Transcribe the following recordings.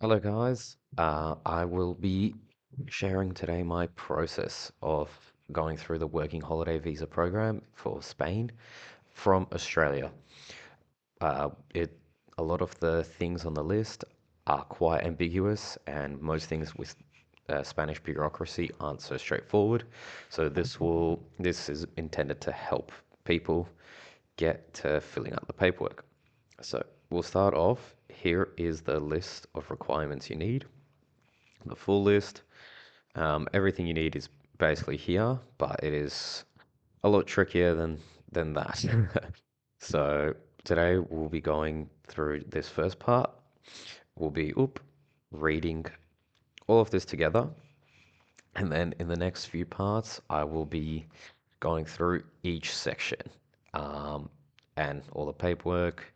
Hello, guys. I will be sharing today my process of going through the working holiday visa program for Spain from Australia. It a lot of the things on the list are quite ambiguous, and most things with Spanish bureaucracy aren't so straightforward. So this is intended to help people get to filling out the paperwork. So we'll start off. Here is the list of requirements you need. The full list. Everything you need is basically here, but it is a lot trickier than that. So today we'll be going through this first part. We'll be reading all of this together, and then in the next few parts, I will be going through each section um, and all the paperwork,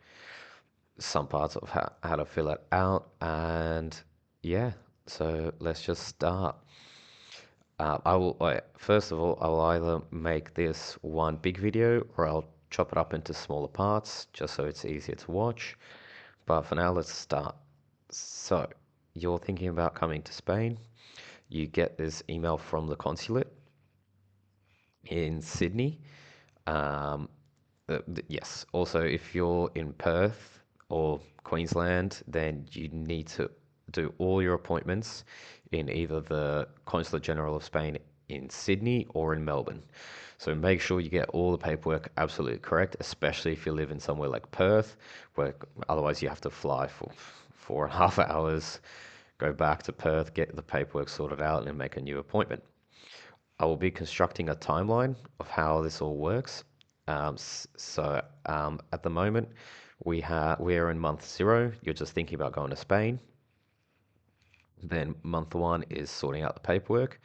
some parts of how to fill it out, and yeah. So let's just start. First of all, I will either make this one big video or I'll chop it up into smaller parts just so it's easier to watch. But for now, let's start. So, you're thinking about coming to Spain. You get this email from the consulate in Sydney. Um, yes. Also, if you're in Perth or Queensland, then you need to do all your appointments in either the Consulate General of Spain in Sydney or in Melbourne. So make sure you get all the paperwork absolutely correct, especially if you live in somewhere like Perth, where otherwise you have to fly for 4.5 hours, go back to Perth, get the paperwork sorted out, and make a new appointment. I will be constructing a timeline of how this all works. At the moment, we are in month zero. You're just thinking about going to Spain. Then month one is sorting out the paperwork.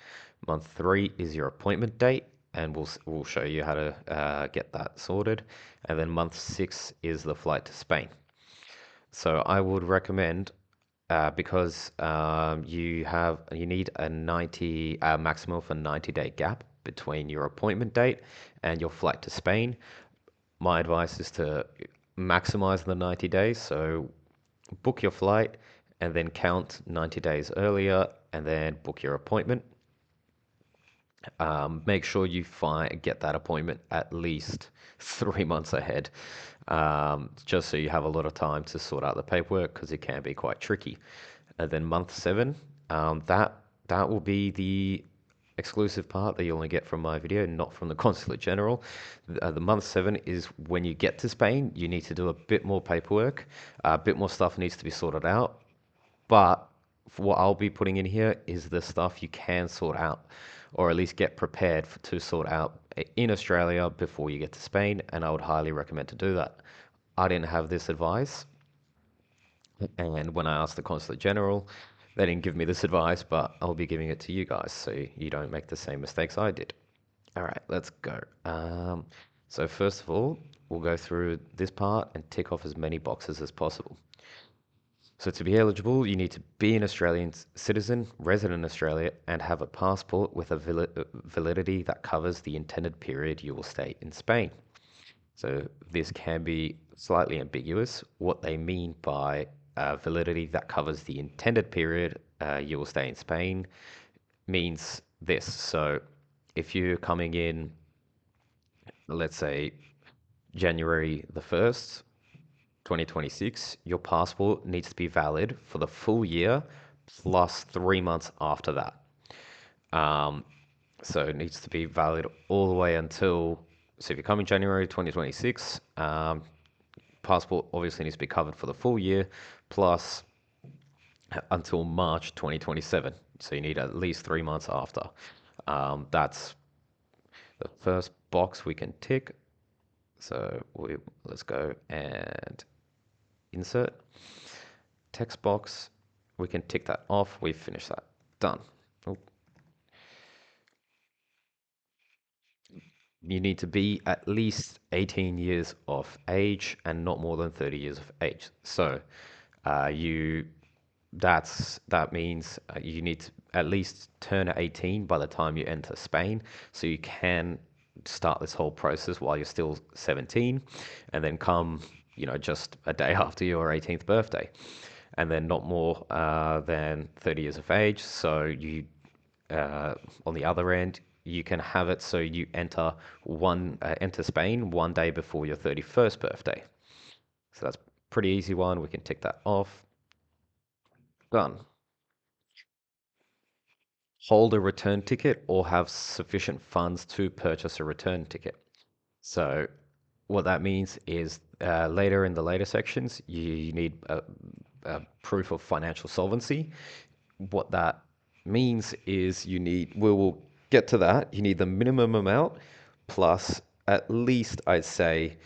Month three is your appointment date, and we'll show you how to get that sorted. And then month six is the flight to Spain. So I would recommend because you need a 90 maximum of a 90-day gap between your appointment date and your flight to Spain. My advice is to maximize the 90 days. So book your flight and then count 90 days earlier and then book your appointment. Make sure you get that appointment at least 3 months ahead, just so you have a lot of time to sort out the paperwork because it can be quite tricky. And then month seven, that will be the exclusive part that you only get from my video, not from the Consulate General. The month seven is when you get to Spain, you need to do a bit more paperwork, a bit more stuff needs to be sorted out. But what I'll be putting in here is the stuff you can sort out, or at least get prepared to sort out in Australia before you get to Spain, and I would highly recommend to do that. I didn't have this advice, and when I asked the Consulate General, they didn't give me this advice, but I'll be giving it to you guys so you don't make the same mistakes I did. All right, let's go. So first of all, we'll go through this part and tick off as many boxes as possible. So to be eligible, you need to be an Australian citizen, resident in Australia, and have a passport with a validity that covers the intended period you will stay in Spain. So this can be slightly ambiguous. What they mean by validity that covers the intended period you will stay in Spain means this. So if you're coming in, let's say January the 1st, 2026, your passport needs to be valid for the full year plus 3 months after that. Um, so it needs to be valid all the way until. So if you come in January 2026, passport obviously needs to be covered for the full year plus until March 2027. So you need at least 3 months after. That's the first box we can tick. So let's go and insert text box. We can tick that off. We've finished that. Done. Oh, you need to be at least 18 years of age and not more than 30 years of age. So you that means you need to at least turn 18 by the time you enter Spain, so you can start this whole process while you're still 17, and then come, just a day after your 18th birthday. and then not more than 30 years of age. So you, uh, on the other end, you can have it so you enter Spain 1 day before your 31st birthday. So that's pretty easy one. We can tick that off. Done. Hold a return ticket or have sufficient funds to purchase a return ticket. So what that means is later in the later sections, you need a proof of financial solvency. What that means is we will get to that. You need the minimum amount plus at least, I'd say,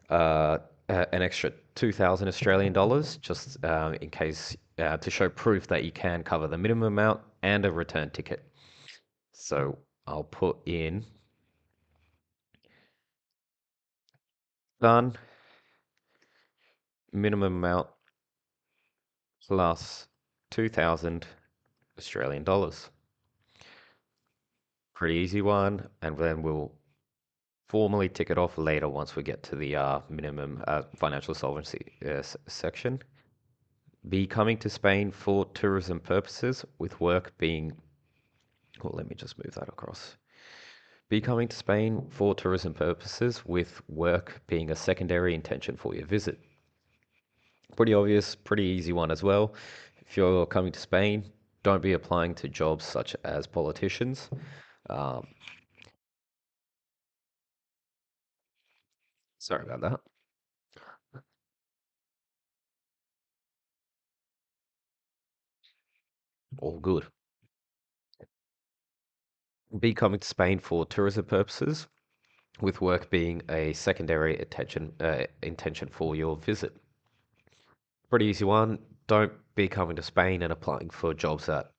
an extra 2,000 Australian dollars, just in case, to show proof that you can cover the minimum amount and a return ticket. So I'll put in done, minimum amount plus 2,000 Australian dollars. Pretty easy one, and then we'll formally tick it off later once we get to the minimum financial solvency section. Be coming to Spain for tourism purposes, with work being. Well, let me just move that across. Be coming to Spain for tourism purposes, with work being a secondary intention for your visit. Pretty obvious, pretty easy one as well. If you're coming to Spain, don't be applying to jobs such as politicians. Um, Sorry about that. All good. Be coming to Spain for tourism purposes, with work being a secondary intention for your visit. Pretty easy one. Don't be coming to Spain and applying for jobs at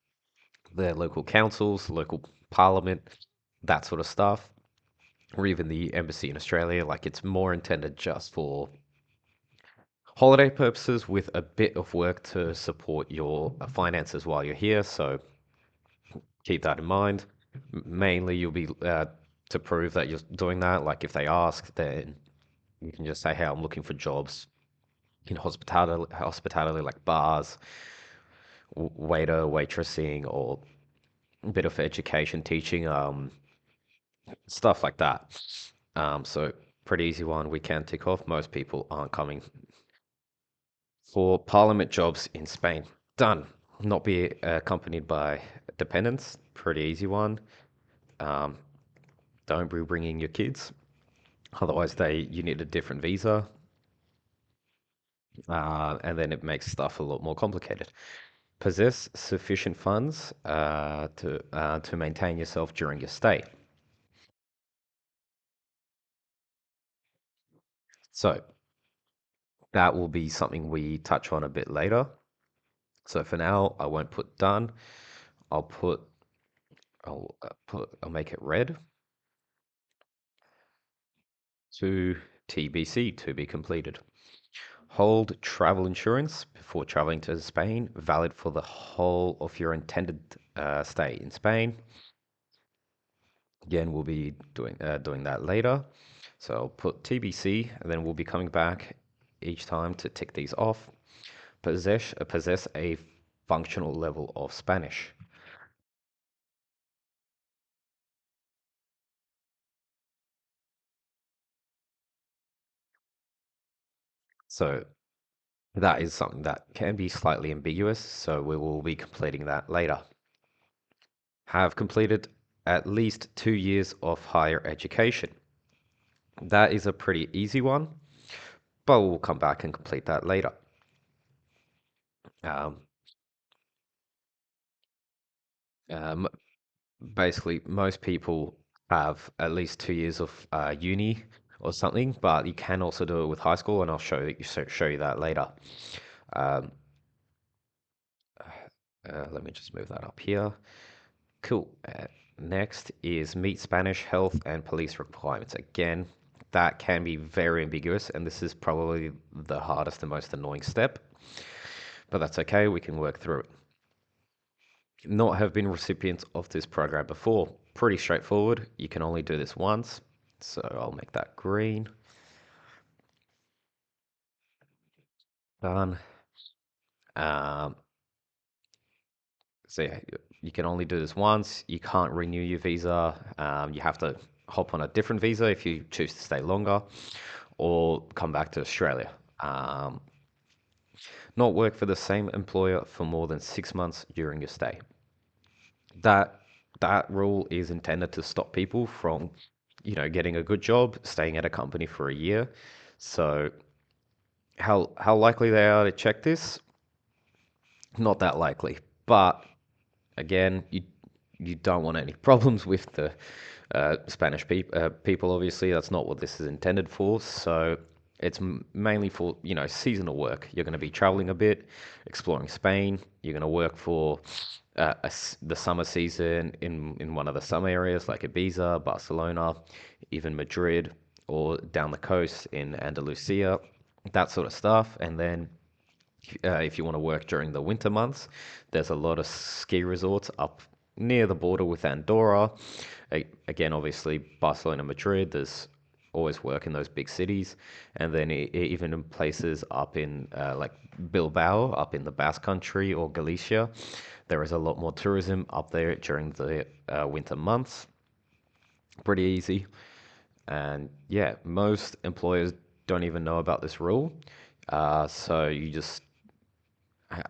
their local councils, local parliament, that sort of stuff, or even the embassy in Australia. Like it's more intended just for holiday purposes with a bit of work to support your finances while you're here. So keep that in mind. Mainly, you'll be to prove that you're doing that. Like if they ask, then you can just say, "Hey, I'm looking for jobs in hospitality like bars, waiter, waitressing, or a bit of education, teaching, stuff like that." So pretty easy one. We can tick off. Most people aren't coming for parliament jobs in Spain. Done. Not be accompanied by dependents. Pretty easy one. Um, don't be bringing your kids. Otherwise, you need a different visa, and then it makes stuff a lot more complicated. Possess sufficient funds to maintain yourself during your stay. So that will be something we touch on a bit later. So for now, I won't put done. I'll put I'll make it red to TBC, to be completed. Hold travel insurance before traveling to Spain, valid for the whole of your intended stay in Spain. Again, we'll be doing that later. So I'll put TBC, and then we'll be coming back each time to tick these off. Possess a functional level of Spanish. So that is something that can be slightly ambiguous, so we will be completing that later. Have completed at least 2 years of higher education. That is a pretty easy one, but we'll come back and complete that later. Um, um, Basically, most people have at least 2 years of uni or something, but you can also do it with high school, and I'll show you that later. Um, Let me just move that up here. Cool. Next is meet Spanish health and police requirements. Again, that can be very ambiguous, and this is probably the hardest and most annoying step, but that's okay. We can work through it. Not have been recipients of this program before. Pretty straightforward. You can only do this once, so I'll make that green. Done. Um, so yeah, you can only do this once. You can't renew your visa. You have to hop on a different visa if you choose to stay longer, or come back to Australia. Um, Not work for the same employer for more than 6 months during your stay. That that rule is intended to stop people from, getting a good job, staying at a company for a year. So how likely they are to check this? Not that likely. But again, you don't want any problems with the Spanish people. Obviously, that's not what this is intended for. So it's mainly for seasonal work. You're going to be traveling a bit, exploring Spain. You're going to work for the summer season in one of the summer areas like Ibiza, Barcelona, even Madrid, or down the coast in Andalusia, that sort of stuff. And then if you want to work during the winter months, there's a lot of ski resorts up near the border with Andorra. Again, obviously, Barcelona, Madrid, there's always work in those big cities. And then even in places up in like Bilbao, up in the Basque Country or Galicia, there is a lot more tourism up there during the winter months. Pretty easy. And yeah, most employers don't even know about this rule. So you just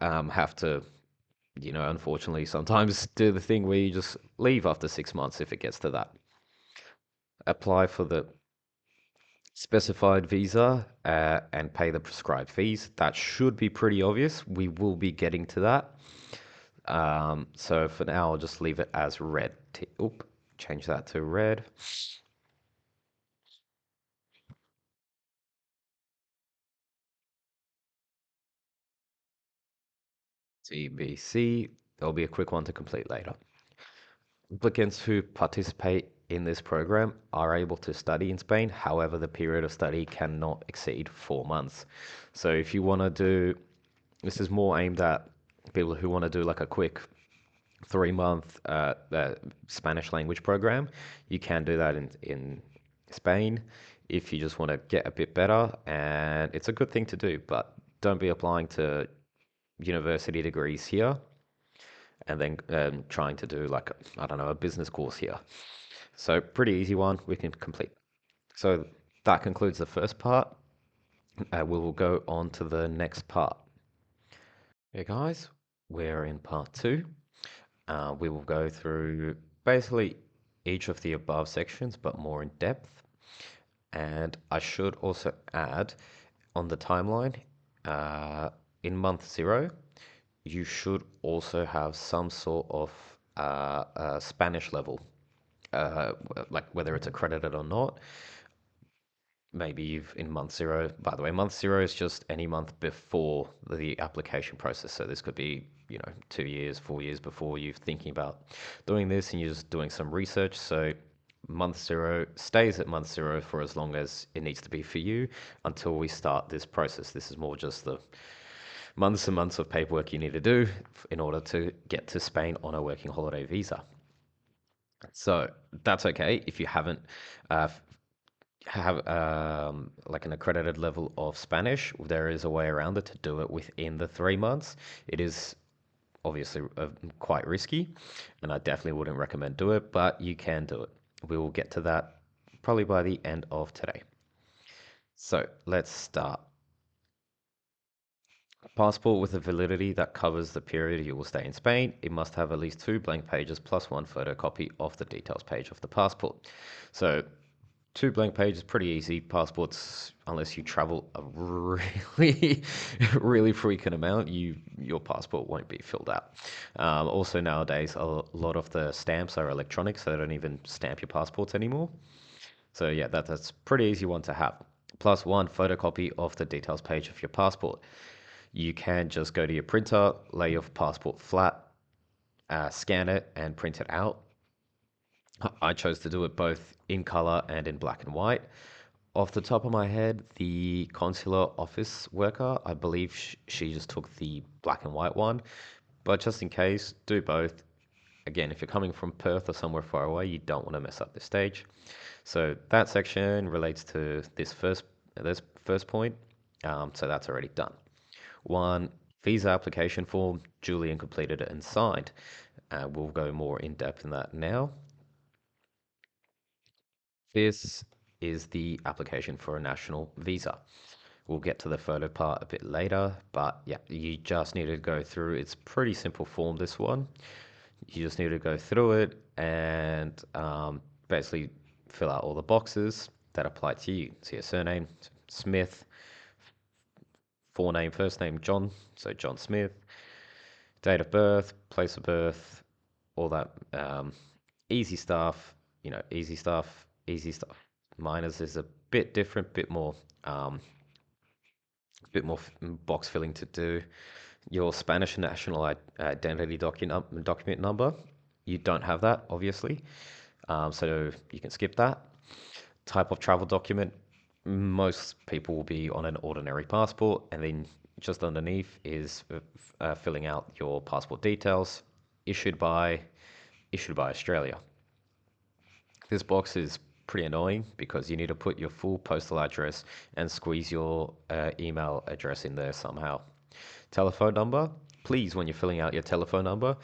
have to, unfortunately, sometimes do the thing where you just leave after 6 months if it gets to that. Apply for the specified visa and pay the prescribed fees. That should be pretty obvious. We will be getting to that. So for now, I'll just leave it as red. Oop, change that to red. TBC. There'll be a quick one to complete later. Applicants who participate in this program are able to study in Spain. However, the period of study cannot exceed 4 months. So if you want to do, this is more aimed at people who want to do like a quick 3 month Spanish language program. You can do that in Spain if you just want to get a bit better. And it's a good thing to do, but don't be applying to university degrees here and then trying to do like, I don't know, a business course here. So pretty easy one we can complete. So that concludes the first part. We will go on to the next part. Hey guys, we're in part two. We will go through basically each of the above sections, but more in depth. And I should also add on the timeline, uh, in month zero, you should also have some sort of Spanish level, like whether it's accredited or not. Maybe you've in month zero. By the way, month zero is just any month before the application process. So this could be, 2 years, 4 years before you're thinking about doing this and you're just doing some research. So month zero stays at month zero for as long as it needs to be for you until we start this process. This is more just the months and months of paperwork you need to do in order to get to Spain on a working holiday visa. So that's okay if you haven't uh, have like an accredited level of Spanish. There is a way around it to do it within the 3 months. It is obviously quite risky, and I definitely wouldn't recommend do it, but you can do it. We will get to that probably by the end of today. So let's start. Passport with a validity that covers the period you will stay in Spain. It must have at least two blank pages plus one photocopy of the details page of the passport. So two blank pages, pretty easy. Passports, unless you travel a really, really frequent amount, your passport won't be filled out. Also nowadays, a lot of the stamps are electronic, so they don't even stamp your passports anymore. So yeah, that's pretty easy one to have. Plus one photocopy of the details page of your passport. You can just go to your printer, lay your passport flat, scan it, and print it out. I chose to do it both in color and in black and white. Off the top of my head, the consular office worker, I believe she just took the black and white one. But just in case, do both. Again, if you're coming from Perth or somewhere far away, you don't want to mess up this stage. So that section relates to this first point. So that's already done. One. Visa application form, duly and completed and signed. We'll go more in depth in that now. This is the application for a national visa. We'll get to the photo part a bit later, but yeah, you just need to go through. It's pretty simple form, this one. You just need to go through it and basically fill out all the boxes that apply to you. So your surname, Smith, forename, first name, John, so John Smith, date of birth, place of birth, all that easy stuff, easy stuff, easy stuff. Minors is a bit different, um, bit more box filling to do. Your Spanish national identity document number, you don't have that, obviously, so you can skip that. Type of travel document, most people will be on an ordinary passport, and then just underneath is filling out your passport details, issued by issued by Australia. This box is pretty annoying because you need to put your full postal address and squeeze your email address in there somehow. Telephone number, please, when you're filling out your telephone number,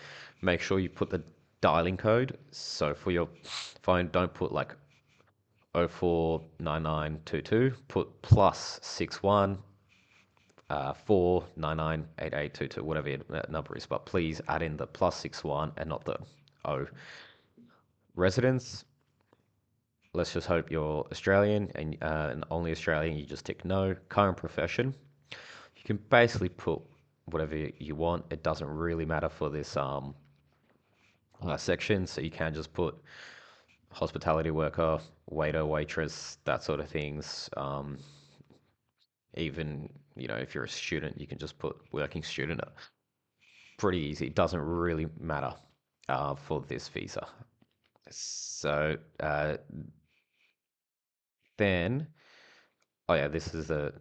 make sure you put the dialing code. So for your phone, don't put like 049922, put plus 61 4998822, whatever your number is. But please add in the plus 61 and not the O. Residence, let's just hope you're Australian and only Australian. You just tick no. Current profession, you can basically put whatever you want. It doesn't really matter for this section, so you can just put hospitality worker, waiter, waitress, that sort of things. Even if you're a student, you can just put working student. Pretty easy. It doesn't really matter for this visa. So then Oh yeah, this is the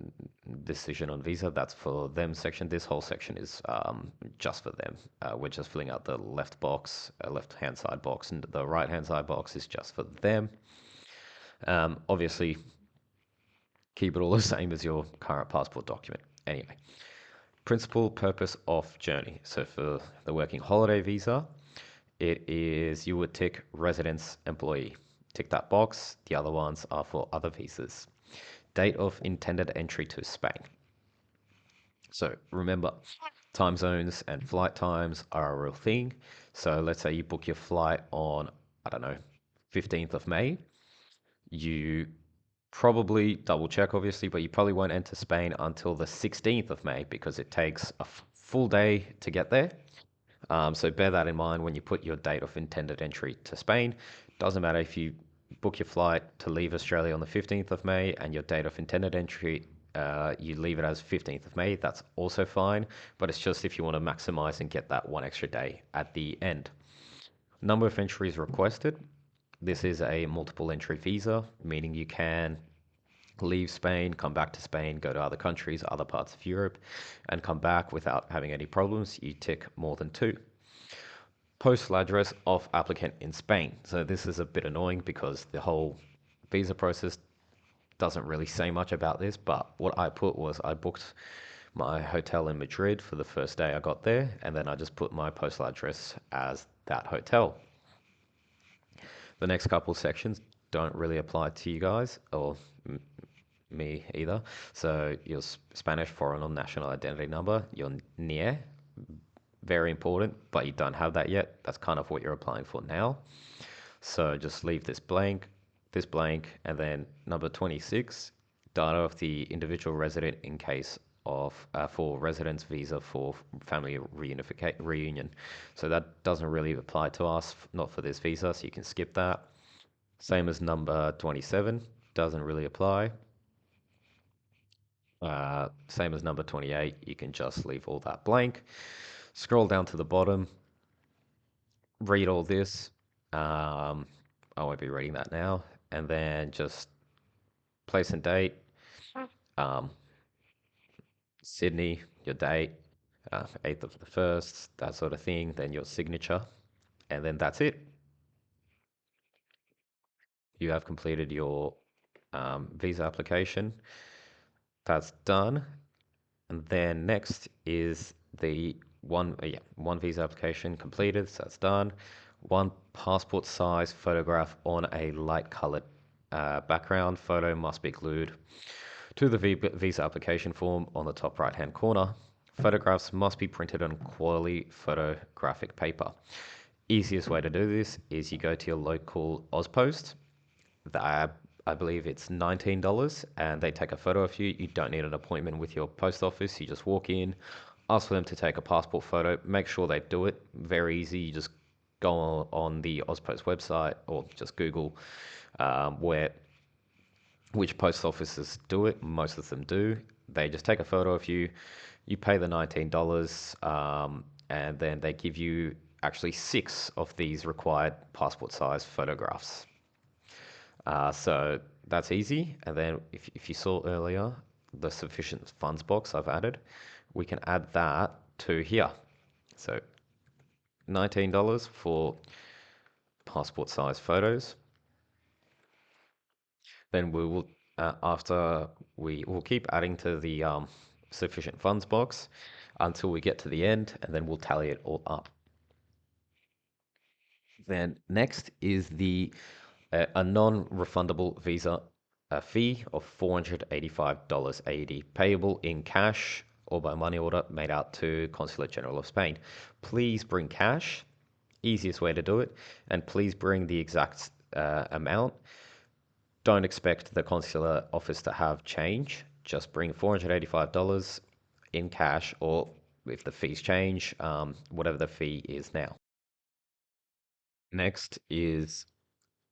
decision on visa. That's for them section. This whole section is just for them. We're just filling out the left box, left-hand side box, and the right-hand side box is just for them. Obviously, keep it all the same as your current passport document. Anyway, principal purpose of journey. So for the working holiday visa, it is you would tick residence employee. Tick that box. The other ones are for other visas. Date of intended entry to Spain. So remember, time zones and flight times are a real thing. So let's say you book your flight on, I don't know, 15th of May. You probably double check, obviously, but you probably won't enter Spain until the 16th of May because it takes a full day to get there. So bear that in mind when you put your date of intended entry to Spain. Doesn't matter if you book your flight to leave Australia on the 15th of May and your date of intended entry, you leave it as 15th of May. That's also fine, but it's just if you want to maximize and get that one extra day at the end. Number of entries requested. This is a multiple entry visa, meaning you can leave Spain, come back to Spain, go to other countries, other parts of Europe, and come back without having any problems. You tick more than two. Postal address of applicant in Spain. So this is a bit annoying because the whole visa process doesn't really say much about this, but what I put was I booked my hotel in Madrid for the first day I got there, and then I just put my postal address as that hotel. The next couple sections don't really apply to you guys or me either. So your Spanish foreign or national identity number, your NIE, very important, but you don't have that yet. That's kind of what you're applying for now. So just leave this blank, and then number 26, data of the individual resident in case of for residence visa for family reunion. So that doesn't really apply to us, not for this visa, so you can skip that. Same as number 27, doesn't really apply. Same as number 28, you can just leave all that blank. Scroll down to the bottom, read all this. I won't be reading that now. And then just place and date, um, Sydney, your date, 8th of the 1st, that sort of thing. Then your signature. And then that's it. You have completed your visa application. That's done. And then next is the one visa application completed, so that's done. One passport size photograph on a light colored background photo must be glued to the visa application form on the top right hand corner. Photographs must be printed on quality photographic paper. Easiest way to do this is you go to your local Ozpost. I believe it's $19 and they take a photo of you. You don't need an appointment with your post office. You just walk in, ask for them to take a passport photo, make sure they do it. Very easy. You just go on the Ozpost website or just Google where which post offices do it. Most of them do. They just take a photo of you, you pay the $19, and then they give you actually six of these required passport size photographs. So that's easy. And then if you saw earlier, the sufficient funds box I've added, we can add that to here. So $19 for passport size photos. Then we will, after we will keep adding to the sufficient funds box until we get to the end, and then we'll tally it all up. Then next is a non-refundable visa fee of $485.80 payable in cash or by money order made out to Consulate General of Spain. Please bring cash, easiest way to do it, and please bring the exact amount. Don't expect the consular office to have change. Just bring $485 in cash, or if the fees change, whatever the fee is now. Next is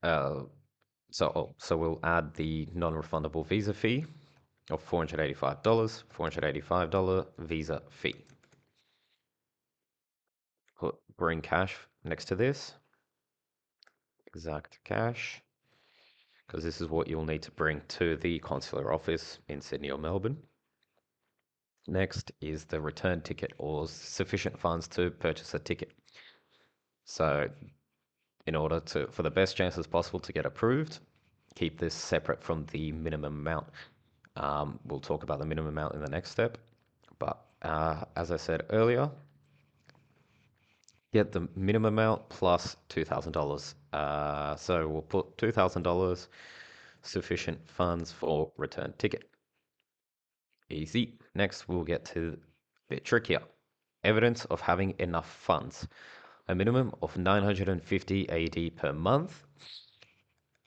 so we'll add the non-refundable visa fee of $485, $485 visa fee. Bring cash next to this, exact cash, because this is what you'll need to bring to the consular office in Sydney or Melbourne. Next is the return ticket or sufficient funds to purchase a ticket. So in order for the best chances possible to get approved, keep this separate from the minimum amount. We'll talk about the minimum amount in the next step. But as I said earlier, get the minimum amount plus $2,000. So we'll put $2,000 sufficient funds for return ticket. Easy. Next, we'll get to a bit trickier. Evidence of having enough funds. A minimum of 950 AD per month.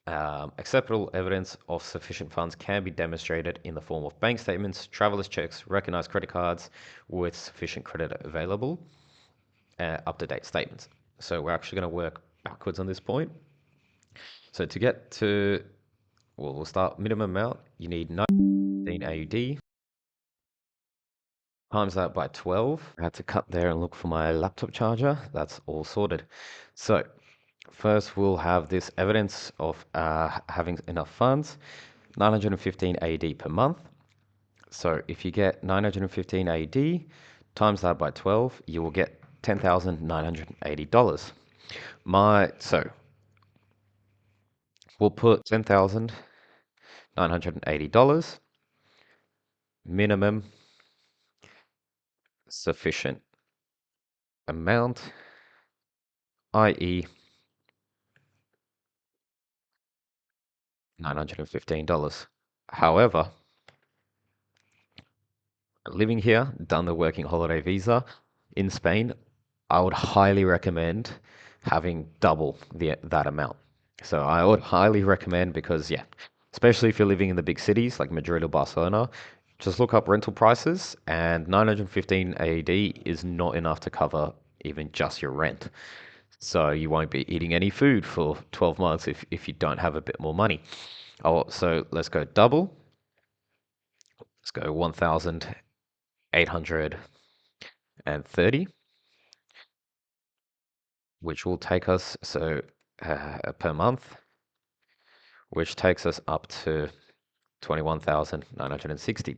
Acceptable evidence of sufficient funds can be demonstrated in the form of bank statements, traveler's checks, recognized credit cards with sufficient credit available, up-to-date statements. So we're actually going to work backwards on this point. So to get to, well, we'll start minimum amount. You need 19 AUD. Times that by 12. I had to cut there and look for my laptop charger. That's all sorted. So first we'll have this evidence of having enough funds, 915 AD per month. So if you get 915 AD, times that by 12, you will get $10,980. So we'll put $10,980 minimum sufficient amount, i.e. $915. However, living here, done the working holiday visa in Spain, I would highly recommend having double that amount. So I would highly recommend because, yeah, especially if you're living in the big cities like Madrid or Barcelona, just look up rental prices, and 915 AD is not enough to cover even just your rent. So you won't be eating any food for 12 months if you don't have a bit more money. Oh, so let's go double. Let's go 1,830, which will take us per month, which takes us up to $21,960.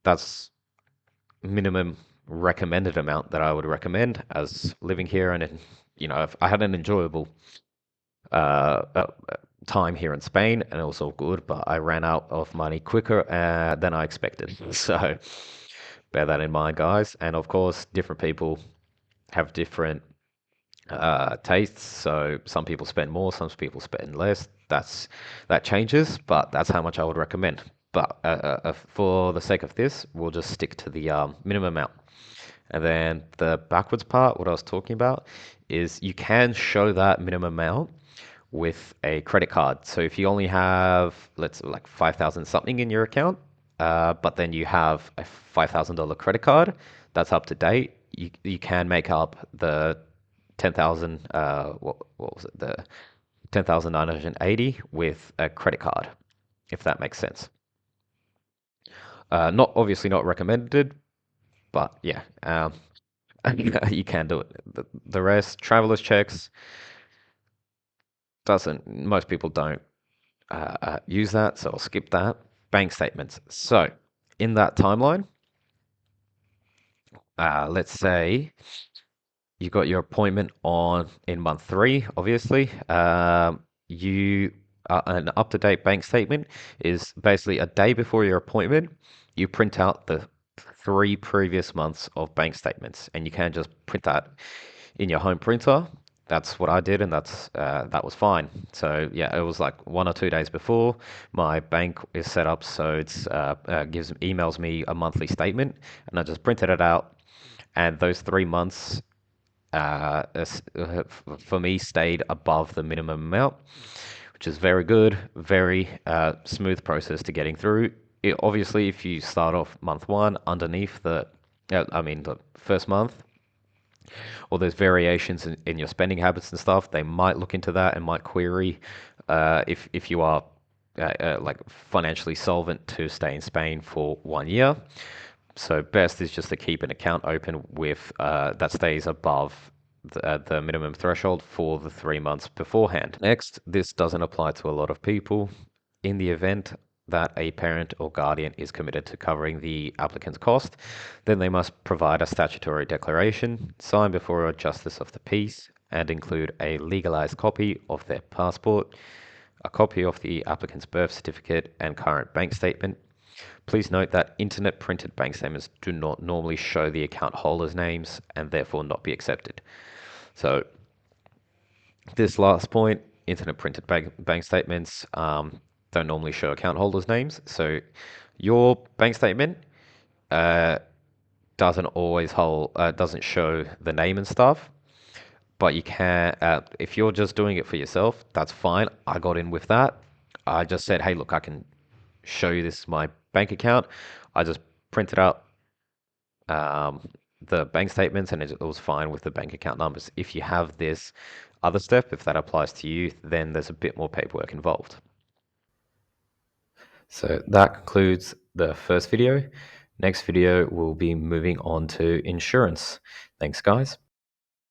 That's minimum recommended amount that I would recommend as living here, and I had an enjoyable time here in Spain, and it was all good, but I ran out of money quicker than I expected. So Bear that in mind, guys. And of course, different people have different tastes. So some people spend more, some people spend less. That changes, but that's how much I would recommend. But for the sake of this, we'll just stick to the minimum amount. And then the backwards part, what I was talking about, is you can show that minimum amount with a credit card. So if you only have, let's like 5,000 something in your account, but then you have a $5,000 credit card that's up to date, you can make up the 10,000, what was it, the 10,980 with a credit card, if that makes sense. Not obviously not recommended, but yeah, you can do it. The rest, traveler's checks, doesn't, most people don't use that, so I'll skip that. Bank statements. So in that timeline, let's say you got your appointment on in month three, obviously. You An up-to-date bank statement is basically a day before your appointment. You print out the 3 previous months of bank statements, and you can just print that in your home printer. That's what I did, and that was fine. So yeah, it was like 1 or 2 days before my bank is set up, so it's emails me a monthly statement, and I just printed it out. And those 3 months for me stayed above the minimum amount, which is very good, very smooth process to getting through. Obviously, if you start off month one underneath the first month, or there's variations in your spending habits and stuff, they might look into that and might query if you are like financially solvent to stay in Spain for 1 year. So best is just to keep an account open with that stays above the minimum threshold for the 3 months beforehand. Next, this doesn't apply to a lot of people. In the event that a parent or guardian is committed to covering the applicant's cost, then they must provide a statutory declaration signed before a justice of the peace and include a legalized copy of their passport, a copy of the applicant's birth certificate and current bank statement. Please note that internet printed bank statements do not normally show the account holders' names and therefore not be accepted. So this last point, internet printed bank statements don't normally show account holders' names. So your bank statement uh, doesn't show the name and stuff, but you can if you're just doing it for yourself, that's fine. I got in with that. I just said, hey, look, I can show you this is my bank account. I just printed out um, the bank statements, and it was fine with the bank account numbers. If you have this other step, if that applies to you, then there's a bit more paperwork involved. So that concludes the first video. Next video, we'll be moving on to insurance. Thanks, guys.